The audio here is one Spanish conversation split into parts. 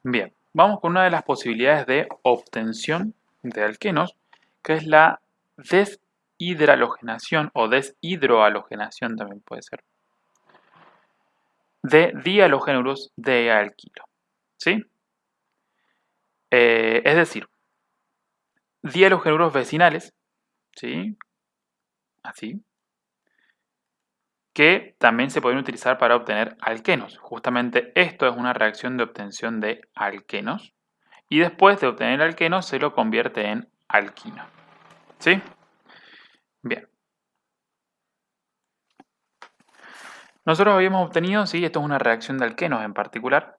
Bien, vamos con una de las posibilidades de obtención de alquenos, que es la deshidralogenación o deshidrohalogenación también puede ser, de dihalogenuros de alquilo. ¿Sí? Es decir, dihalogenuros vecinales, ¿sí? Así, que también se pueden utilizar para obtener alquenos. Justamente esto es una reacción de obtención de alquenos. Y después de obtener alquenos se lo convierte en alquino. ¿Sí? Bien. Nosotros habíamos obtenido, sí, esto es una reacción de alquenos en particular,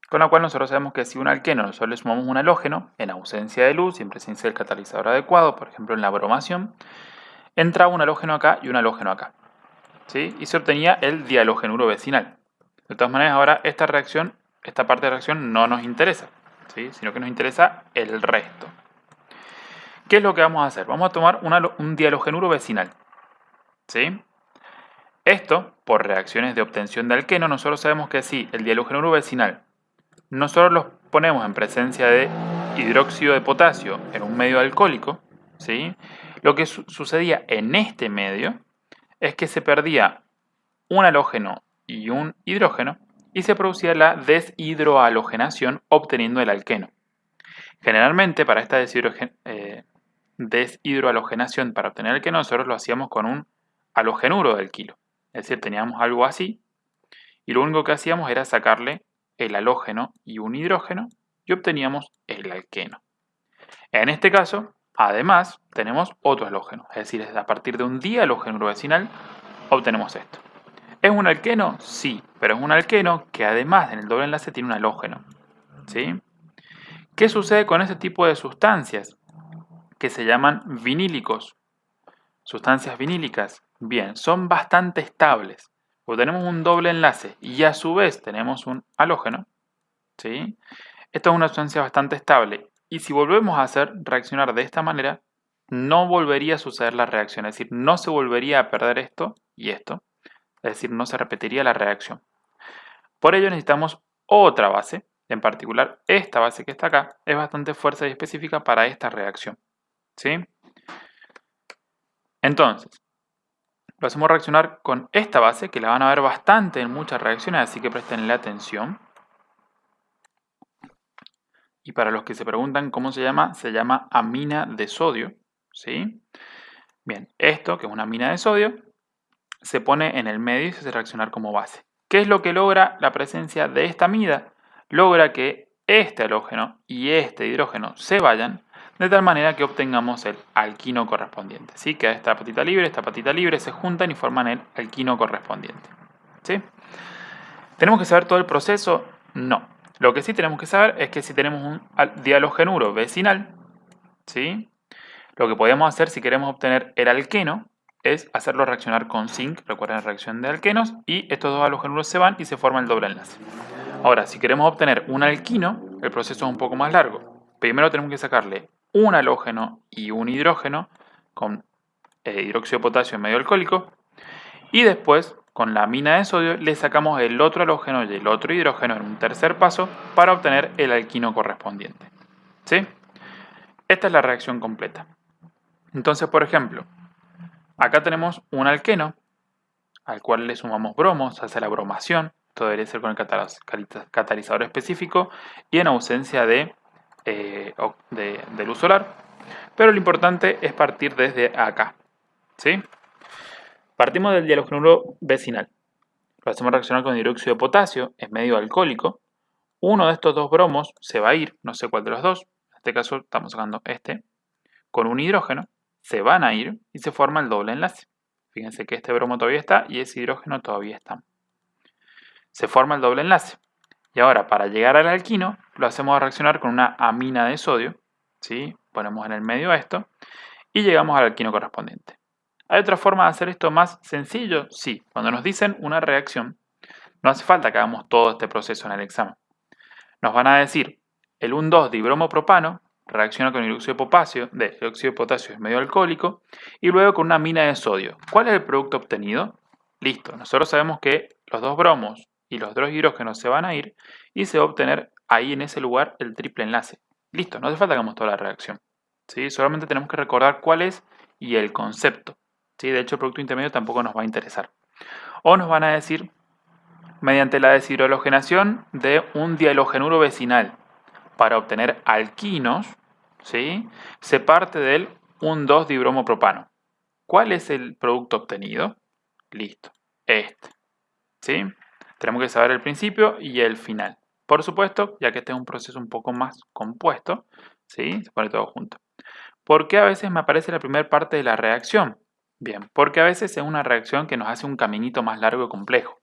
con la cual nosotros sabemos que si un alqueno nosotros le sumamos un halógeno, en ausencia de luz y en presencia del catalizador adecuado, por ejemplo en la bromación, entraba un halógeno acá y un halógeno acá. ¿Sí? Y se obtenía el dihalogenuro vecinal. De todas maneras, ahora esta parte de la reacción no nos interesa, ¿sí? Sino que nos interesa el resto. ¿Qué es lo que vamos a hacer? Vamos a tomar un dihalogenuro vecinal. ¿Sí? Esto, por reacciones de obtención de alqueno, nosotros sabemos que si el dihalogenuro vecinal nosotros los ponemos en presencia de hidróxido de potasio en un medio alcohólico, ¿sí? Lo que sucedía en este medio es que se perdía un halógeno y un hidrógeno y se producía la deshidrohalogenación obteniendo el alqueno. Generalmente para esta deshidrohalogenación para obtener el alqueno nosotros lo hacíamos con un halogenuro de alquilo. Es decir, teníamos algo así y lo único que hacíamos era sacarle el halógeno y un hidrógeno y obteníamos el alqueno. En este caso, además, tenemos otro halógeno, es decir, a partir de un dihalogenuro vecinal obtenemos esto. ¿Es un alqueno? Sí, pero es un alqueno que además en el doble enlace tiene un halógeno. ¿Sí? ¿Qué sucede con este tipo de sustancias? Que se llaman vinílicos. Sustancias vinílicas, bien, son bastante estables. Porque tenemos un doble enlace y a su vez tenemos un halógeno. ¿Sí? Esto es una sustancia bastante estable. Y si volvemos a hacer reaccionar de esta manera, no volvería a suceder la reacción. Es decir, no se volvería a perder esto y esto. Es decir, no se repetiría la reacción. Por ello necesitamos otra base, en particular esta base que está acá, es bastante fuerte y específica para esta reacción. ¿Sí? Entonces, lo hacemos reaccionar con esta base, que la van a ver bastante en muchas reacciones, así que prestenle atención. Y para los que se preguntan cómo se llama amina de sodio. ¿Sí? Bien, esto, que es una amina de sodio, se pone en el medio y se hace reaccionar como base. ¿Qué es lo que logra la presencia de esta amida? Logra que este halógeno y este hidrógeno se vayan de tal manera que obtengamos el alquino correspondiente. ¿Sí? Que esta patita libre se juntan y forman el alquino correspondiente. ¿Sí? ¿Tenemos que saber todo el proceso? No. Lo que sí tenemos que saber es que si tenemos un dihalogenuro vecinal, ¿sí? Lo que podemos hacer si queremos obtener el alqueno es hacerlo reaccionar con zinc, recuerden la reacción de alquenos, y estos dos halogenuros se van y se forma el doble enlace. Ahora, si queremos obtener un alquino, el proceso es un poco más largo. Primero tenemos que sacarle un halógeno y un hidrógeno con hidróxido de potasio en medio alcohólico, y después, con la amina de sodio, le sacamos el otro halógeno y el otro hidrógeno en un tercer paso para obtener el alquino correspondiente. ¿Sí? Esta es la reacción completa. Entonces, por ejemplo, acá tenemos un alqueno al cual le sumamos bromos, se hace la bromación. Esto debería ser con el catalizador específico y en ausencia de luz solar. Pero lo importante es partir desde acá. ¿Sí? Partimos del dihalogenuro vecinal. Lo hacemos reaccionar con hidróxido de potasio, es medio alcohólico. Uno de estos dos bromos se va a ir, no sé cuál de los dos, en este caso estamos sacando este, con un hidrógeno, se van a ir y se forma el doble enlace. Fíjense que este bromo todavía está y ese hidrógeno todavía está. Se forma el doble enlace. Y ahora, para llegar al alquino, lo hacemos reaccionar con una amina de sodio. ¿Sí? Ponemos en el medio esto y llegamos al alquino correspondiente. ¿Hay otra forma de hacer esto más sencillo? Sí. Cuando nos dicen una reacción, no hace falta que hagamos todo este proceso en el examen. Nos van a decir, el 1,2-dibromopropano reacciona con hidróxido de potasio es medio alcohólico, y luego con una amina de sodio. ¿Cuál es el producto obtenido? Listo, nosotros sabemos que los dos bromos y los dos hidrógenos se van a ir y se va a obtener ahí en ese lugar el triple enlace. Listo, no hace falta que hagamos toda la reacción. ¿Sí? Solamente tenemos que recordar cuál es y el concepto. ¿Sí? De hecho, el producto intermedio tampoco nos va a interesar. O nos van a decir, mediante la deshidrohalogenación de un dihalogenuro vecinal para obtener alquinos, ¿sí? Se parte del 1,2-dibromopropano. ¿Cuál es el producto obtenido? Listo, este. ¿Sí? Tenemos que saber el principio y el final. Por supuesto, ya que este es un proceso un poco más compuesto, ¿sí? Se pone todo junto. ¿Por qué a veces me aparece la primera parte de la reacción? Bien, porque a veces es una reacción que nos hace un caminito más largo y complejo.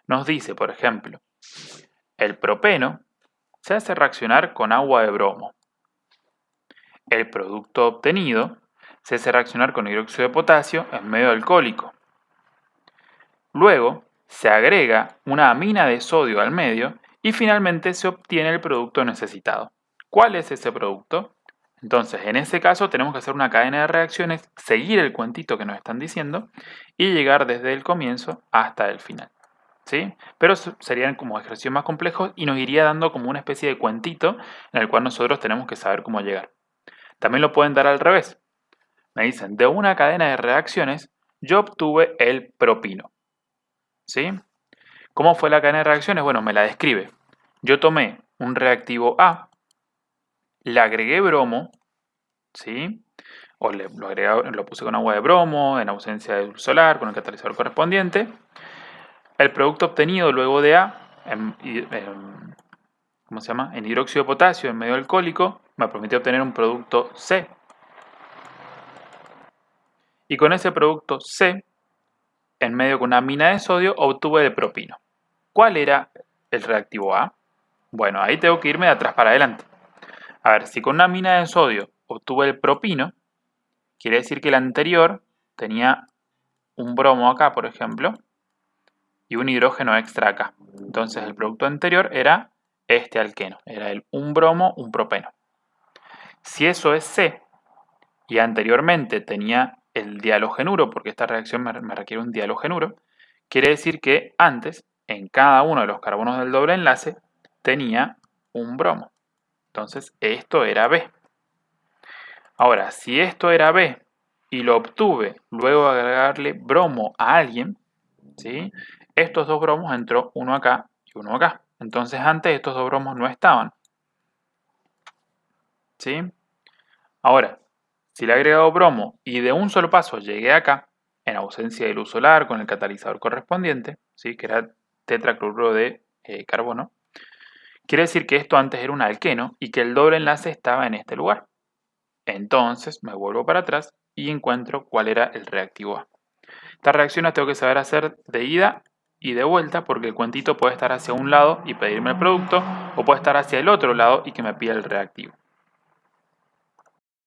Nos dice, por ejemplo, el propeno se hace reaccionar con agua de bromo. El producto obtenido se hace reaccionar con hidróxido de potasio en medio alcohólico. Luego, se agrega una amina de sodio al medio y finalmente se obtiene el producto necesitado. ¿Cuál es ese producto? Entonces, en ese caso tenemos que hacer una cadena de reacciones, seguir el cuentito que nos están diciendo y llegar desde el comienzo hasta el final. ¿Sí? Pero serían como ejercicios más complejos y nos iría dando como una especie de cuentito en el cual nosotros tenemos que saber cómo llegar. También lo pueden dar al revés. Me dicen, de una cadena de reacciones yo obtuve el propino. ¿Sí? ¿Cómo fue la cadena de reacciones? Bueno, me la describe. Yo tomé un reactivo A, le agregué bromo, ¿sí? O lo puse con agua de bromo, en ausencia de luz solar, con el catalizador correspondiente. El producto obtenido luego de A, ¿cómo se llama? En hidróxido de potasio en medio alcohólico, me permitió obtener un producto C. Y con ese producto C, en medio con una amina de sodio, obtuve el propino. ¿Cuál era el reactivo A? Bueno, ahí tengo que irme de atrás para adelante. A ver, si con una amina de sodio obtuve el propino, quiere decir que el anterior tenía un bromo acá, por ejemplo, y un hidrógeno extra acá. Entonces el producto anterior era este alqueno, era el un bromo, un propeno. Si eso es C, y anteriormente tenía el dihalogenuro, porque esta reacción me requiere un dihalogenuro, quiere decir que antes, en cada uno de los carbonos del doble enlace, tenía un bromo. Entonces esto era B. Ahora, si esto era B y lo obtuve luego de agregarle bromo a alguien, ¿sí? Estos dos bromos entró uno acá y uno acá. Entonces antes estos dos bromos no estaban. ¿Sí? Ahora, si le he agregado bromo y de un solo paso llegué acá, en ausencia de luz solar con el catalizador correspondiente, ¿sí? Que era tetracloruro de carbono, quiere decir que esto antes era un alqueno y que el doble enlace estaba en este lugar. Entonces me vuelvo para atrás y encuentro cuál era el reactivo A. Estas reacciones tengo que saber hacer de ida y de vuelta porque el cuentito puede estar hacia un lado y pedirme el producto o puede estar hacia el otro lado y que me pida el reactivo.